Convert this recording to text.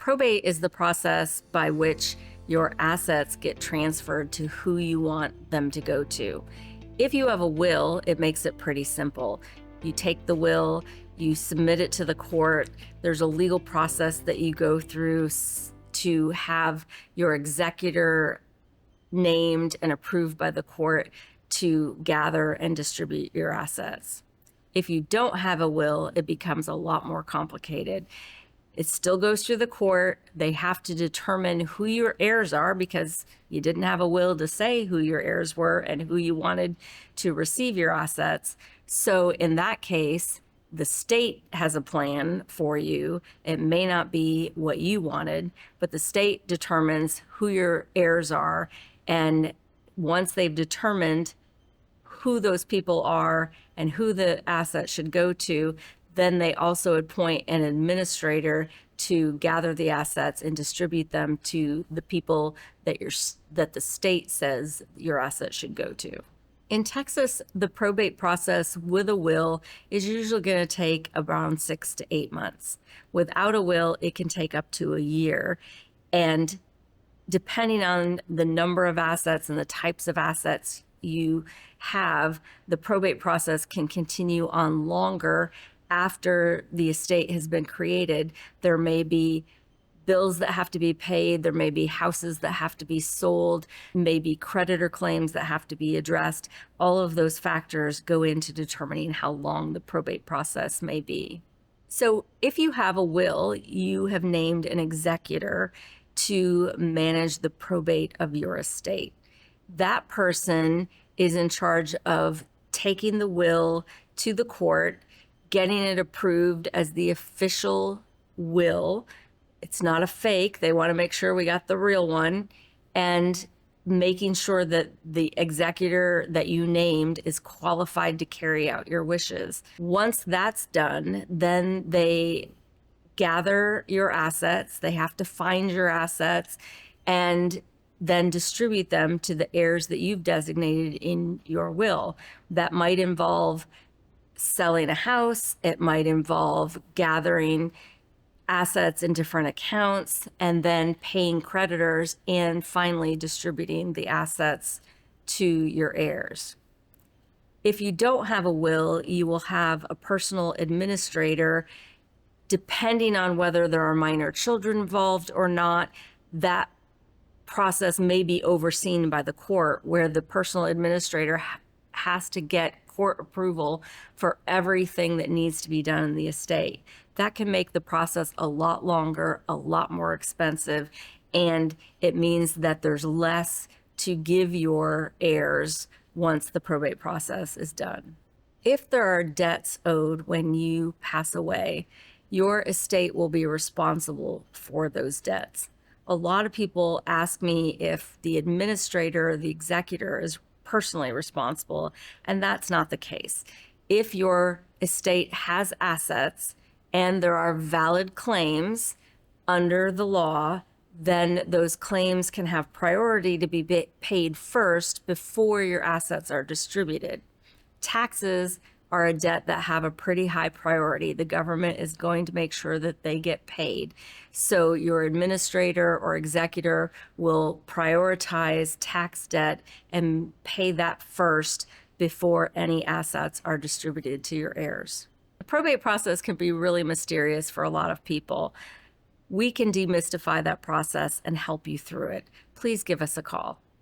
Probate is the process by which your assets get transferred to who you want them to go to. If you have a will, it makes it pretty simple. You take the will, you submit it to the court. There's a legal process that you go through to have your executor named and approved by the court to gather and distribute your assets. If you don't have a will, it becomes a lot more complicated. It still goes through the court. They have to determine who your heirs are because you didn't have a will to say who your heirs were and who you wanted to receive your assets. So in that case, the state has a plan for you. It may not be what you wanted, but the state determines who your heirs are. And once they've determined who those people are and who the assets should go to, then they also appoint an administrator to gather the assets and distribute them to the people that the state says your assets should go to. In Texas, the probate process with a will is usually going to take around 6 to 8 months. Without a will, it can take up to a year. And depending on the number of assets and the types of assets you have, the probate process can continue on longer. After the estate has been created, there may be bills that have to be paid, there may be houses that have to be sold, maybe creditor claims that have to be addressed. All of those factors go into determining how long the probate process may be. So if you have a will, you have named an executor to manage the probate of your estate. That person is in charge of taking the will to the court, getting it approved as the official will. It's not a fake. They want to make sure we got the real one, and making sure that the executor that you named is qualified to carry out your wishes. Once that's done, then they gather your assets. They have to find your assets and then distribute them to the heirs that you've designated in your will. That might involve selling a house. It might involve gathering assets in different accounts and then paying creditors and finally distributing the assets to your heirs. If you don't have a will, you will have a personal administrator. Depending on whether there are minor children involved or not, that process may be overseen by the court, where the personal administrator has to get court approval for everything that needs to be done in the estate. That can make the process a lot longer, a lot more expensive, and it means that there's less to give your heirs once the probate process is done. If there are debts owed when you pass away, your estate will be responsible for those debts. A lot of people ask me if the administrator or the executor is personally responsible, and that's not the case. If your estate has assets and there are valid claims under the law, then those claims can have priority to be paid first before your assets are distributed. Taxes are a debt that have a pretty high priority. The government is going to make sure that they get paid. So your administrator or executor will prioritize tax debt and pay that first before any assets are distributed to your heirs. The probate process can be really mysterious for a lot of people. We can demystify that process and help you through it. Please give us a call.